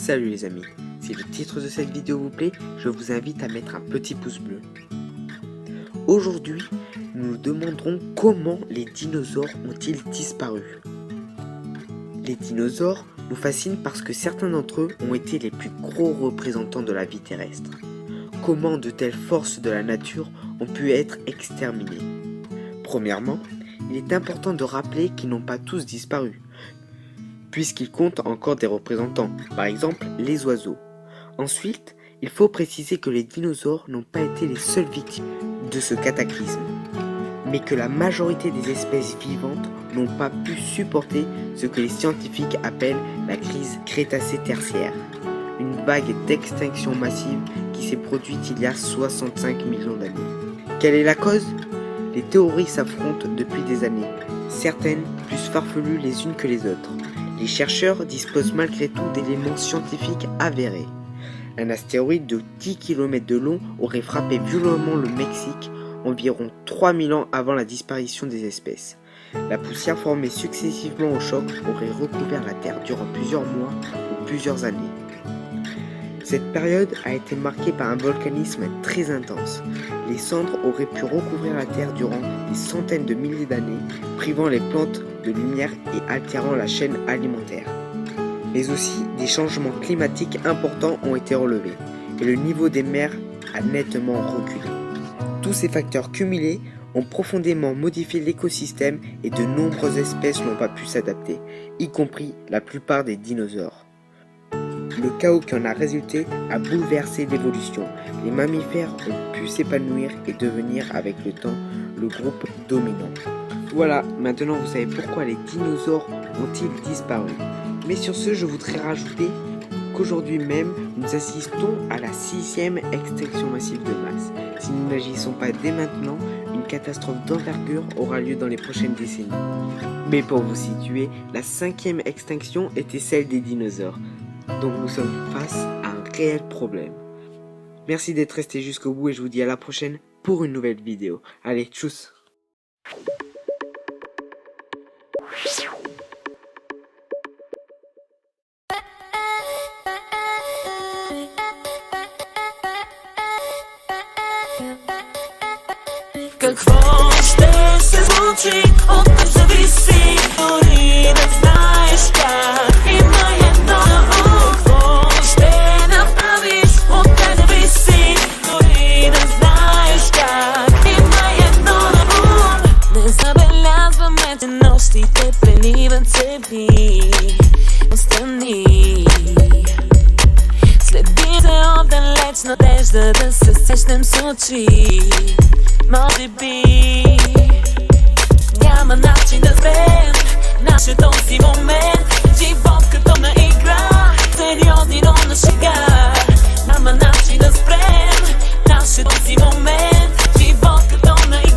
Salut les amis, si le titre de cette vidéo vous plaît, je vous invite à mettre un petit pouce bleu. Aujourd'hui, nous nous demanderons comment les dinosaures ont-ils disparu. Les dinosaures nous fascinent parce que certains d'entre eux ont été les plus gros représentants de la vie terrestre. Comment de telles forces de la nature ont pu être exterminées? Premièrement, il est important de rappeler qu'ils n'ont pas tous disparu, puisqu'ils comptent encore des représentants, par exemple les oiseaux. Ensuite, il faut préciser que les dinosaures n'ont pas été les seules victimes de ce cataclysme, mais que la majorité des espèces vivantes n'ont pas pu supporter ce que les scientifiques appellent la crise Crétacé-Tertiaire, une vague d'extinction massive qui s'est produite il y a 65 millions d'années. Quelle est la cause? Les théories s'affrontent depuis des années, certaines plus farfelues les unes que les autres. Les chercheurs disposent malgré tout d'éléments scientifiques avérés. Un astéroïde de 10 km de long aurait frappé violemment le Mexique environ 3000 ans avant la disparition des espèces. La poussière formée successivement au choc aurait recouvert la Terre durant plusieurs mois ou plusieurs années. Cette période a été marquée par un volcanisme très intense. Les cendres auraient pu recouvrir la Terre durant des centaines de milliers d'années, privant les plantes de lumière et altérant la chaîne alimentaire. Mais aussi, des changements climatiques importants ont été relevés, et le niveau des mers a nettement reculé. Tous ces facteurs cumulés ont profondément modifié l'écosystème et de nombreuses espèces n'ont pas pu s'adapter, y compris la plupart des dinosaures. Le chaos qui en a résulté a bouleversé l'évolution. Les mammifères ont pu s'épanouir et devenir avec le temps le groupe dominant. Voilà, maintenant vous savez pourquoi les dinosaures ont-ils disparu. Mais sur ce, je voudrais rajouter qu'aujourd'hui même, nous assistons à la 6e extinction massive de masse. Si nous n'agissons pas dès maintenant, une catastrophe d'envergure aura lieu dans les prochaines décennies. Mais pour vous situer, la 5e extinction était celle des dinosaures. Donc nous sommes face à un réel problème. Merci d'être resté jusqu'au bout et je vous dis à la prochaine pour une nouvelle vidéo. Allez, tchuss! Как хвост се звучи, от теб зависи, дори да знаеш как. Има едно на ум, какво ще направиш, от теб зависи, дори да знаеш как. Има едно на ум, не забелязваме, че нощите преливат се би отстрани. Следи се отдалеч, надежда да се срещнем с очи. Може би няма начин да спрем нашия този момент.